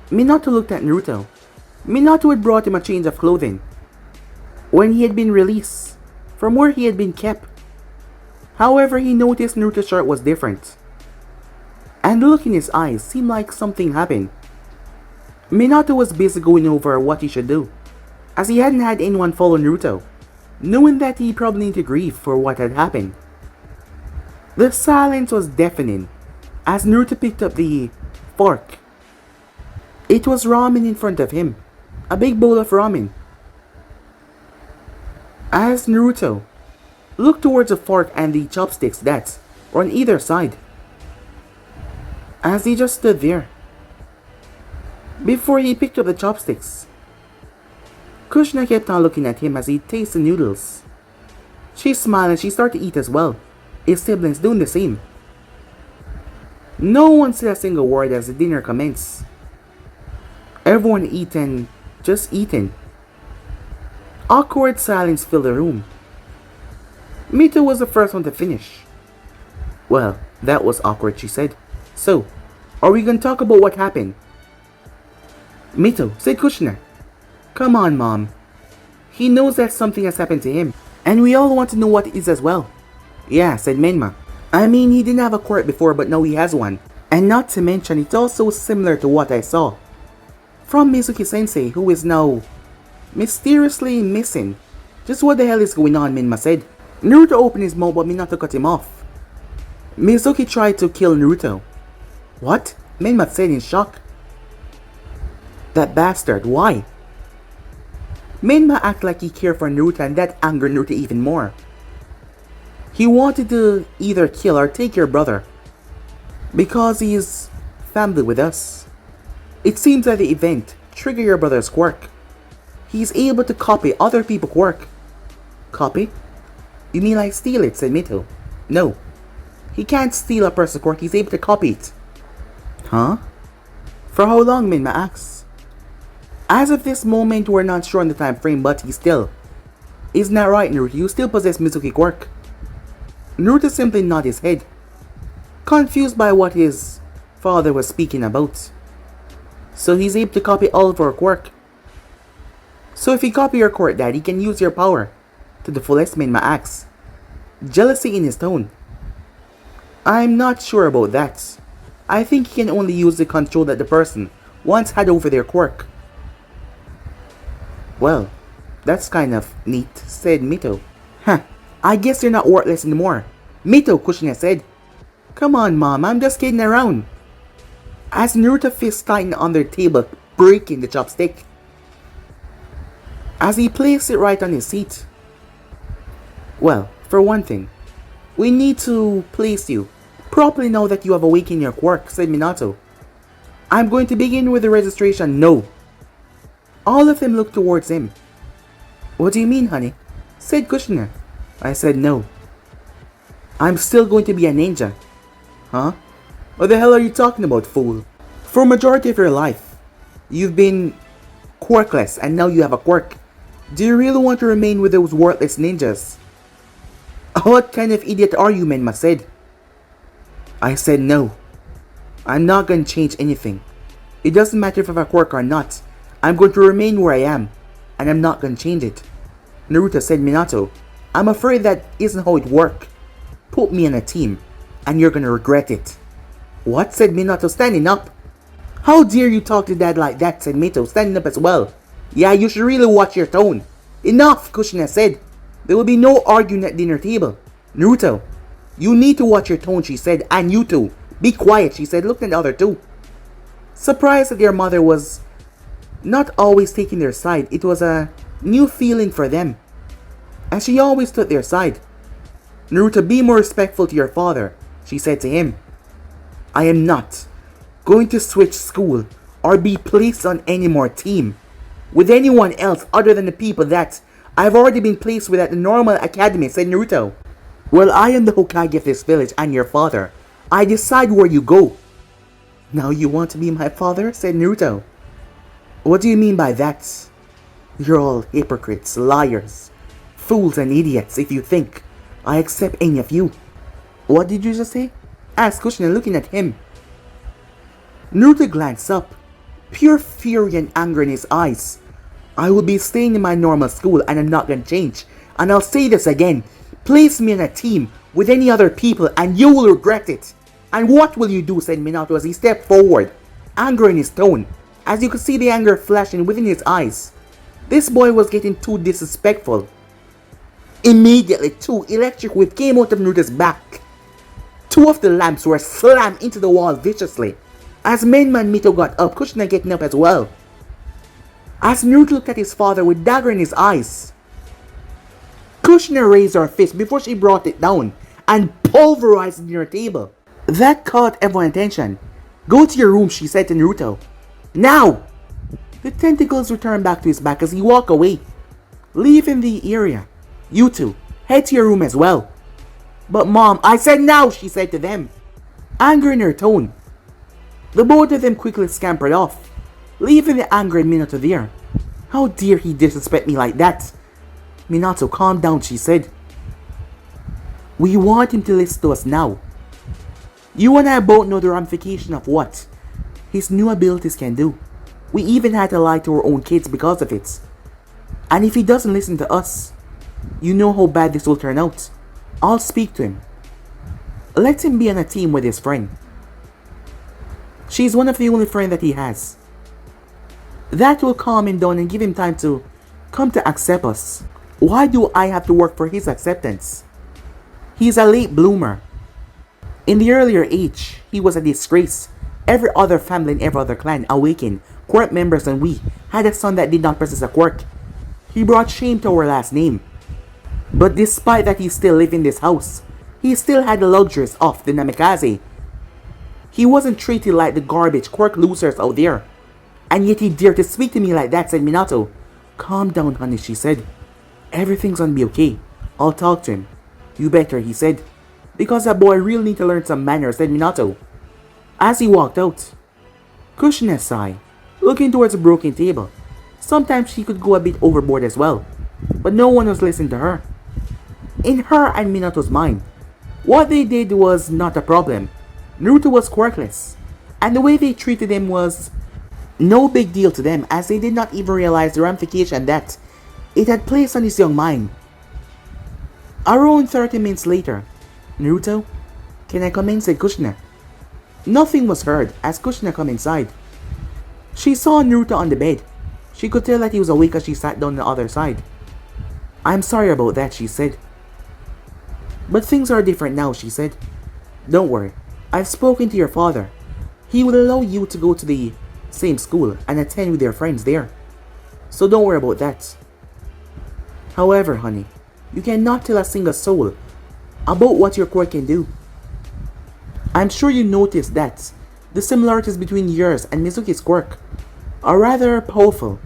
Minato looked at Naruto. Minato had brought him a change of clothing when he had been released from where he had been kept. However, he noticed Naruto's shirt was different, and the look in his eyes seemed like something happened. Minato was busy going over what he should do, as he hadn't had anyone follow Naruto, knowing that he probably needed to grieve for what had happened. The silence was deafening as Naruto picked up the fork. It was ramen in front of him, a big bowl of ramen. As Naruto looked towards the fork and the chopsticks that were on either side, as he just stood there, before he picked up the chopsticks, Kushina kept on looking at him as he tasted the noodles. She smiled and she started to eat as well, his siblings doing the same. No one said a single word as the dinner commenced. Everyone eating, just eating. Awkward silence filled the room. Mito was the first one to finish. Well, that was awkward, she said. So, are we gonna talk about what happened? Mito, said Kushina. Come on, Mom. He knows that something has happened to him, and we all want to know what it is as well. Yeah, said Menma. I mean, he didn't have a quirk before, but now he has one. And not to mention, it's also similar to what I saw from Mizuki-sensei, who is now mysteriously missing. Just what the hell is going on, Menma said. Naruto opened his mouth, but Minato cut him off. Mizuki tried to kill Naruto. What? Menma said in shock. That bastard, why? Menma acted like he cared for Naruto, and that angered Naruto even more. He wanted to either kill or take your brother, because he is family with us. It seems that the event triggered your brother's quirk. He's able to copy other people's quirk. Copy? You mean like steal it, said Mito. No. He can't steal a person's quirk, he's able to copy it. Huh? For how long, Menma asks. As of this moment, we're not sure on the time frame, but he still. Isn't that right, Naruto? You still possess Mizuki quirk. Naruto simply nodded his head, confused by what his father was speaking about. So he's able to copy all of our quirk. So if he copy your quirk, Dad, he can use your power to the fullest, Menma asks, jealousy in his tone. I'm not sure about that. I think he can only use the control that the person once had over their quirk. Well, that's kind of neat, said Mito. Huh, I guess you're not worthless anymore. Mito, Kushina said. Come on, Mom, I'm just kidding around. As Naruto fist tightened on their table, breaking the chopstick, as he placed it right on his seat. Well, for one thing, we need to place you properly now that you have awakened your quirk, said Minato. I'm going to begin with the registration. No. All of them looked towards him. What do you mean, honey? Said Kushina. I said no. I'm still going to be a ninja. Huh? What the hell are you talking about, fool? For a majority of your life, you've been quirkless and now you have a quirk. Do you really want to remain with those worthless ninjas? What kind of idiot are you, Menma said. I said no. I'm not going to change anything. It doesn't matter if I have a quirk or not. I'm going to remain where I am, and I'm not going to change it. Naruto said, Minato, I'm afraid that isn't how it works. Put me on a team, and you're going to regret it. What? Said Minato, standing up. How dare you talk to Dad like that, said Mito, standing up as well. Yeah, you should really watch your tone. Enough, Kushina said. There will be no arguing at dinner table. Naruto, you need to watch your tone, she said, and you too. Be quiet, she said, looking at the other two. Surprised that their mother was not always taking their side, it was a new feeling for them, as she always took their side. Naruto, be more respectful to your father, she said to him. I am not going to switch school or be placed on any more team with anyone else other than the people that I've already been placed with at the normal academy, said Naruto. Well, I am the Hokage of this village and your father. I decide where you go. Now you want to be my father, said Naruto. What do you mean by that? You're all hypocrites, liars, fools and idiots if you think I accept any of you. What did you just say? asked Kushina, looking at him. Naruto glanced up, pure fury and anger in his eyes. I will be staying in my normal school and I'm not gonna change. And I'll say this again, place me in a team with any other people and you will regret it. And what will you do, said Minato as he stepped forward, anger in his tone, as you could see the anger flashing within his eyes. This boy was getting too disrespectful. Immediately, two electric whips came out of Naruto's back. Two of the lamps were slammed into the wall viciously. As main man Mito got up, Kushina getting up as well. As Naruto looked at his father with dagger in his eyes, Kushina raised her fist before she brought it down and pulverized it near the table. That caught everyone's attention. Go to your room, she said to Naruto. Now! The tentacles returned back to his back as he walked away, leaving the area. You two, head to your room as well. But mom, I said now, she said to them, anger in her tone. The both of them quickly scampered off, leaving the angry Minato there. How dare he disrespect me like that? Minato, calm down, she said. We want him to listen to us now. You and I both know the ramification of what his new abilities can do. We even had to lie to our own kids because of it. And if he doesn't listen to us, you know how bad this will turn out. I'll speak to him. Let him be on a team with his friend. She's one of the only friends that he has. That will calm him down and give him time to come to accept us. Why do I have to work for his acceptance? He's a late bloomer. In the earlier age, he was a disgrace. Every other family and every other clan awakened, quirk members and we, had a son that did not possess a quirk. He brought shame to our last name. But despite that he still lived in this house, he still had the luxuries of the Namikaze. He wasn't treated like the garbage quirk losers out there. And yet he dared to speak to me like that, said Minato. Calm down, honey, she said. Everything's gonna be okay. I'll talk to him. You better, he said. Because that boy really need to learn some manners, said Minato. As he walked out, Kushina sighed, looking towards the broken table. Sometimes she could go a bit overboard as well, but no one was listening to her. In her and Minato's mind, what they did was not a problem. Naruto was quirkless, and the way they treated him was no big deal to them, as they did not even realize the ramification that it had placed on his young mind. Around 30 minutes later, Naruto, can I come in, said Kushina. Nothing was heard as Kushina came inside. She saw Naruto on the bed. She could tell that he was awake as she sat down on the other side. I'm sorry about that, she said. But things are different now, she said. Don't worry, I've spoken to your father. He will allow you to go to the same school and attend with your friends there. So don't worry about that. However, honey, you cannot tell a single soul about what your quirk can do. I'm sure you noticed that the similarities between yours and Mizuki's quirk are rather powerful.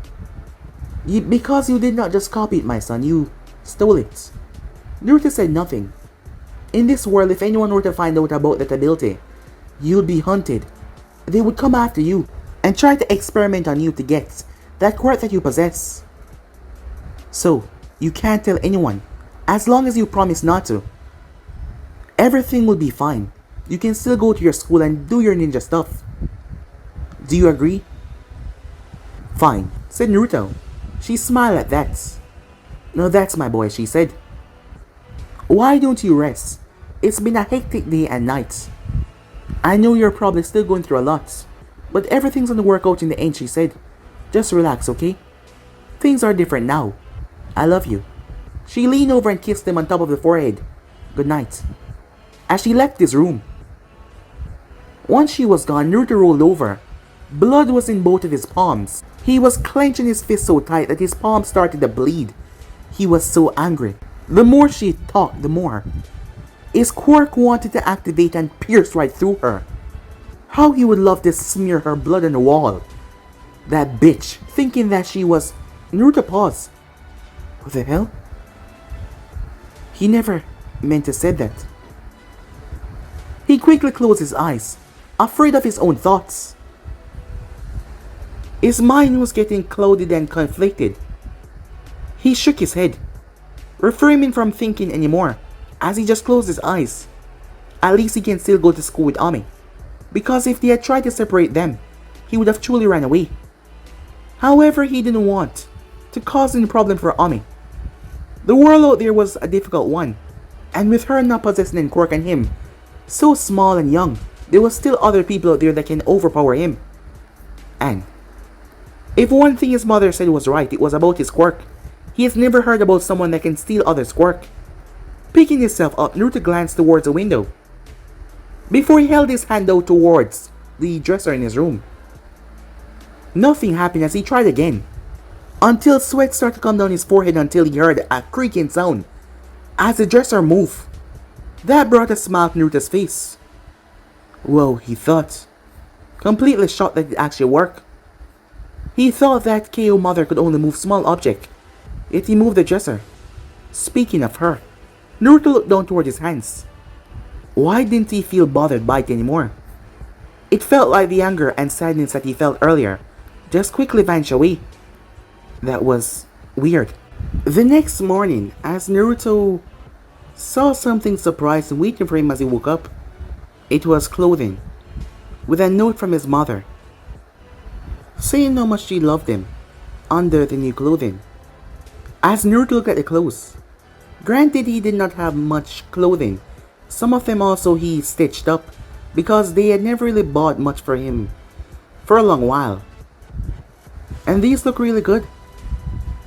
Because you did not just copy it, my son, you stole it. Naruto said nothing. In this world, if anyone were to find out about that ability, you'd be hunted. They would come after you and try to experiment on you to get that quirk that you possess. So, you can't tell anyone, as long as you promise not to. Everything will be fine. You can still go to your school and do your ninja stuff. Do you agree? Fine, said Naruto. She smiled at that. No, that's my boy, she said. Why don't you rest? It's been a hectic day and night. I know you're probably still going through a lot, but everything's gonna work out in the end, she said. Just relax, okay? Things are different now. I love you. She leaned over and kissed him on top of the forehead. Good night. As she left his room. Once she was gone, Naruto rolled over. Blood was in both of his palms. He was clenching his fist so tight that his palms started to bleed. He was so angry. The more she talked, the more his quirk wanted to activate and pierce right through her. How he would love to smear her blood on the wall. That bitch, thinking that she was... Naruto paused. What the hell? He never meant to say that. He quickly closed his eyes, afraid of his own thoughts. His mind was getting clouded and conflicted. He shook his head, refraining from thinking anymore, as he just closed his eyes. at least he can still go to school with Ami. Because if they had tried to separate them, he would have truly ran away. However, he didn't want to cause any problem for Ami. The world out there was a difficult one, and with her not possessing any quirk and him so small and young, there was still other people out there that can overpower him. And if one thing his mother said was right, it was about his quirk. He has never heard about someone that can steal others' quirk. Picking himself up, Naruto glanced towards the window before he held his hand out towards the dresser in his room. Nothing happened as he tried again, until sweat started to come down his forehead until he heard a creaking sound as the dresser moved. That brought a smile to Naruto's face. Whoa, he thought, completely shocked that it actually worked. He thought that KO mother could only move small object, yet he moved the dresser. Speaking of her, Naruto looked down toward his hands. Why didn't he feel bothered by it anymore? It felt like the anger and sadness that he felt earlier just quickly vanished away. That was weird. The next morning, as Naruto saw something surprising waiting for him as he woke up, it was clothing, with a note from his mother, saying how much she loved him under the new clothing. As Naruto looked at the clothes, granted he did not have much clothing, some of them also he stitched up, because they had never really bought much for him for a long while. And these look really good.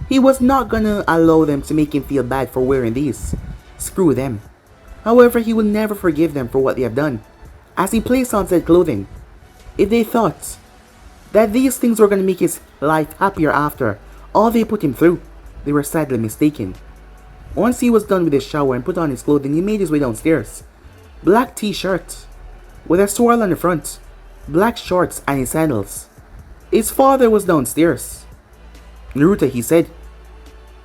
He was not gonna allow them to make him feel bad for wearing these. Screw them. However, he will never forgive them for what they have done, as he placed on said clothing. If they thought that these things were gonna make his life happier after all they put him through, they were sadly mistaken. Once he was done with his shower and put on his clothing, he made his way downstairs. Black t-shirt with a swirl on the front, black shorts and his sandals. His father was downstairs. Naruto, he said,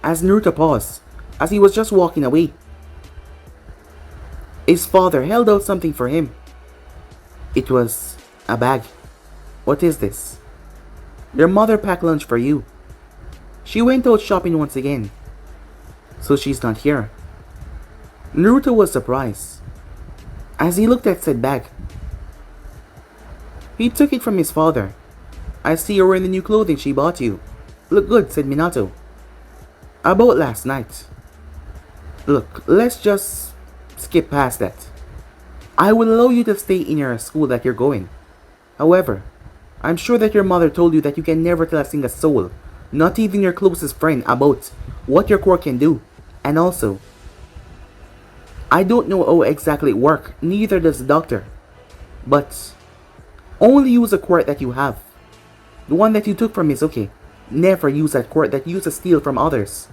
as Naruto paused, as he was just walking away. His father held out something for him. It was a bag. What is this? Your mother packed lunch for you. She went out shopping once again, so she's not here. Naruto was surprised as he looked at said bag. He took it from his father. I see you're wearing the new clothing she bought you. Look good, said Minato. About last night. Look, let's just skip past that. I will allow you to stay in your school that you're going. However, I'm sure that your mother told you that you can never tell a single soul, not even your closest friend, about what your quirk can do. And also, I don't know how exactly it works, neither does the doctor. But only use a quirk that you have. The one that you took from Mizuki. Never use that quirk that you used to steal from others.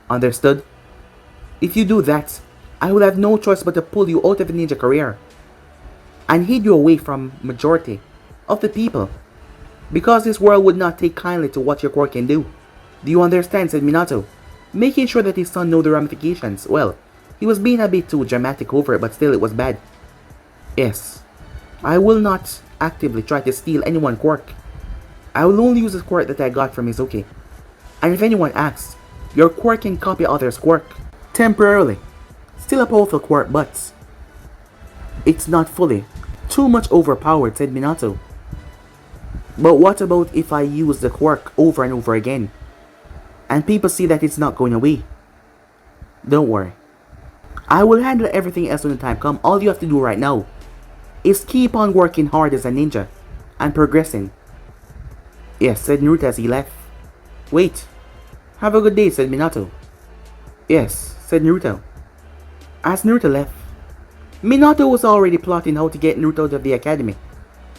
Understood? If you do that, I will have no choice but to pull you out of the ninja career and hid you away from majority of the people, because this world would not take kindly to what your quirk can do. Do you understand? Said Minato, making sure that his son knew the ramifications. Well, he was being a bit too dramatic over it, but still it was bad. Yes, I will not actively try to steal anyone's quirk. I will only use the quirk that I got from Mizuki. And if anyone asks, your quirk can copy others' quirk. Temporarily. Still a powerful quirk, but it's not fully. Too much overpowered, said Minato. But what about if I use the quirk over and over again, and people see that it's not going away? Don't worry. I will handle everything else when the time comes. All you have to do right now is keep on working hard as a ninja and progressing. Yes, said Naruto as he left. Wait. Have a good day, said Minato. Yes, said Naruto. As Naruto left, Minato was already plotting how to get Naruto out of the academy.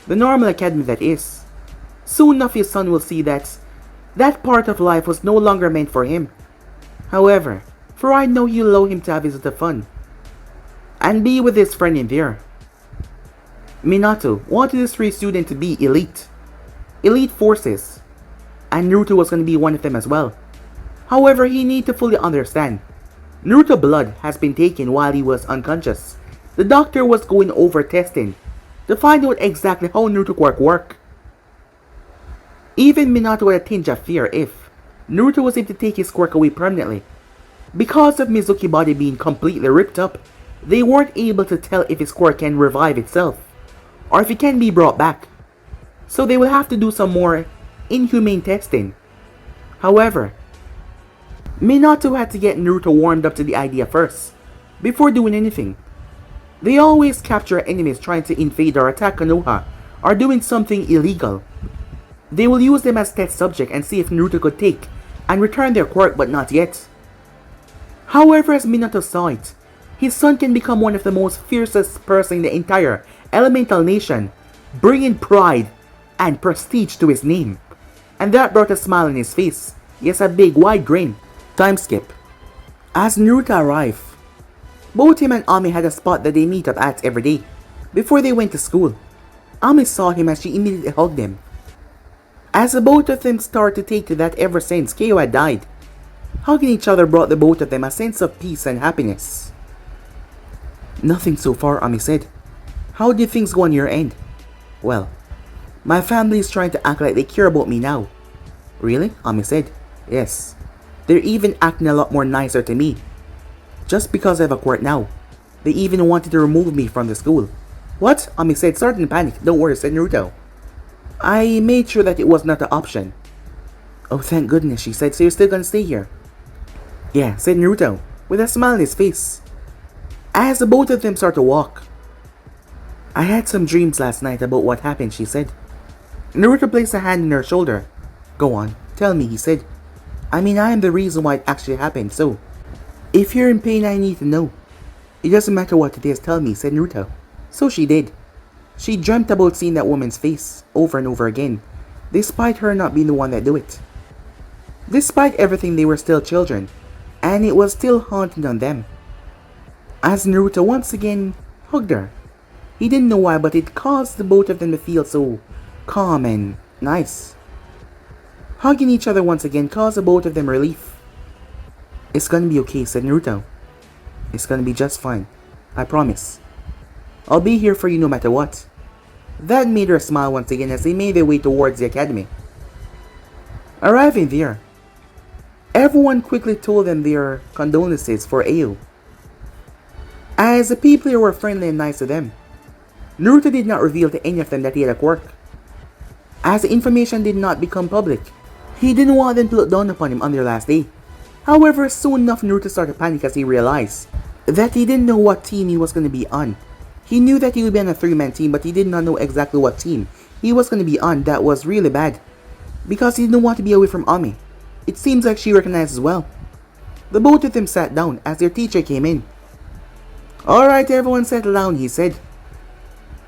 The normal academy, that is. Soon enough his son will see that that part of life was no longer meant for him. However, for right now he'll allow him to have his little fun and be with his friend in there. Minato wanted his three students to be elite forces, and Naruto was going to be one of them as well. However, he needed to fully understand, Naruto's blood has been taken while he was unconscious. The doctor was going over testing to find out exactly how Naruto's quirk worked. Even Minato had a tinge of fear if Naruto was able to take his quirk away permanently. Because of Mizuki's body being completely ripped up, They weren't able to tell if his quirk can revive itself, or if it can be brought back, so they will have to do some more inhumane testing. However, Minato had to get Naruto warmed up to the idea first, before doing anything. They always capture enemies trying to invade or attack Konoha, or doing something illegal. They will use them as test subject and see if Naruto could take and return their quirk, but not yet. However, as Minato saw it, his son can become one of the most fiercest person in the entire elemental nation, bringing pride and prestige to his name. And that brought a smile on his face. Yes, a big wide grin. Time skip. As Naruto arrived, both him and Ami had a spot that they meet up at every day, before they went to school. Ami saw him and she immediately hugged him. As the both of them started to take to that ever since Kyo had died, hugging each other brought the both of them a sense of peace and happiness. Nothing so far, Ami said. How did things go on your end? Well, my family is trying to act like they care about me now. Really? Ami said. Yes. They're even acting a lot more nicer to me. Just because I have a quirk now. They even wanted to remove me from the school. What? Ami said, starting to panic. Don't worry, said Naruto. I made sure that it was not an option. Oh, thank goodness, she said, so you're still gonna stay here? Yeah, said Naruto, with a smile on his face. As the both of them start to walk. I had some dreams last night about what happened, she said. Naruto placed a hand on her shoulder. Go on, tell me, he said. I mean, I am the reason why it actually happened, so if you're in pain, I need to know. It doesn't matter what it is, tell me, said Naruto. So she did. She dreamt about seeing that woman's face over and over again, despite her not being the one that do it. Despite everything, they were still children, and it was still haunting on them. As Naruto once again hugged her. He didn't know why, but it caused the both of them to feel so calm and nice. Hugging each other once again caused the both of them relief. It's gonna be okay, said Naruto. It's gonna be just fine. I promise. I'll be here for you no matter what. That made her smile once again as they made their way towards the academy. Arriving there, everyone quickly told them their condolences for Ao, as the people here were friendly and nice to them. Naruto did not reveal to any of them that he had a quirk, as the information did not become public. He didn't want them to look down upon him on their last day. However, soon enough Naruto started to panic as he realized that he didn't know what team he was going to be on. He knew that he would be on a 3-man team, but he did not know exactly what team he was going to be on. That was really bad, because he didn't want to be away from Ami. It seems like she recognized as well. The both of them sat down as their teacher came in. Alright, everyone settle down, he said.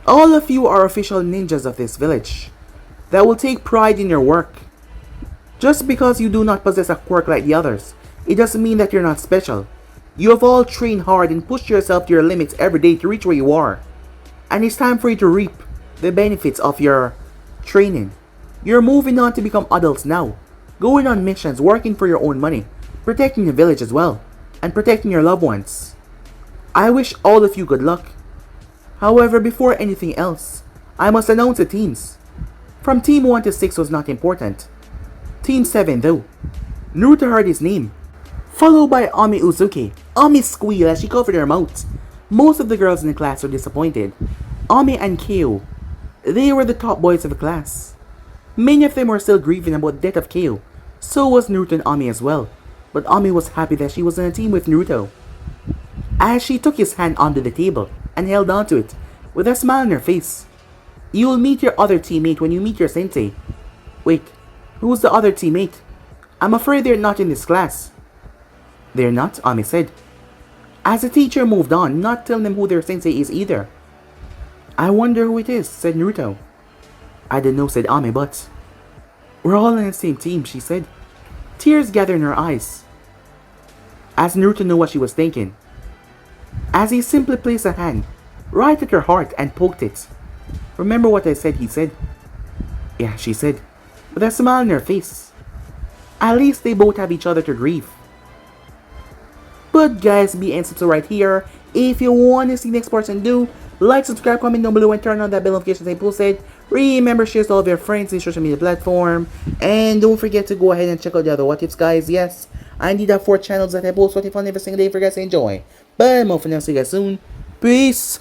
All of you are official ninjas of this village that will take pride in your work. Just because you do not possess a quirk like the others, it doesn't mean that you're not special. You have all trained hard and pushed yourself to your limits every day to reach where you are. And it's time for you to reap the benefits of your training. You're moving on to become adults now, going on missions, working for your own money, protecting the village as well, and protecting your loved ones. I wish all of you good luck. However, before anything else, I must announce the teams. From Team 1 to 6 was not important. Team 7 though. Naruto heard his name, followed by Ami Uzuki. Ami squealed as she covered her mouth. Most of the girls in the class were disappointed. Ami and Kyo, they were the top boys of the class. Many of them were still grieving about the death of Kyo. So was Naruto and Ami as well. But Ami was happy that she was on a team with Naruto, as she took his hand onto the table and held onto it with a smile on her face. You will meet your other teammate when you meet your sensei. Wait, who's the other teammate? I'm afraid they're not in this class. They're not, Ami said, as the teacher moved on, not telling them who their sensei is either. I wonder who it is, said Naruto. I don't know, said Ami, but we're all on the same team, she said, tears gathered in her eyes, as Naruto knew what she was thinking, as he simply placed a hand right at her heart and poked it. Remember what I said, he said. Yeah, she said, with a smile on her face. At least they both have each other to grieve. But guys, be and subscribe right here. If you want to see the next person do, like, subscribe, comment down below, and turn on that bell notification as I posted. Remember, share to all of your friends in social media platform. And don't forget to go ahead and check out the other what ifs, guys. Yes, I indeed have 4 channels that I post 40 fun every single day for you guys to enjoy. But I'm off for now, see you guys soon. Peace!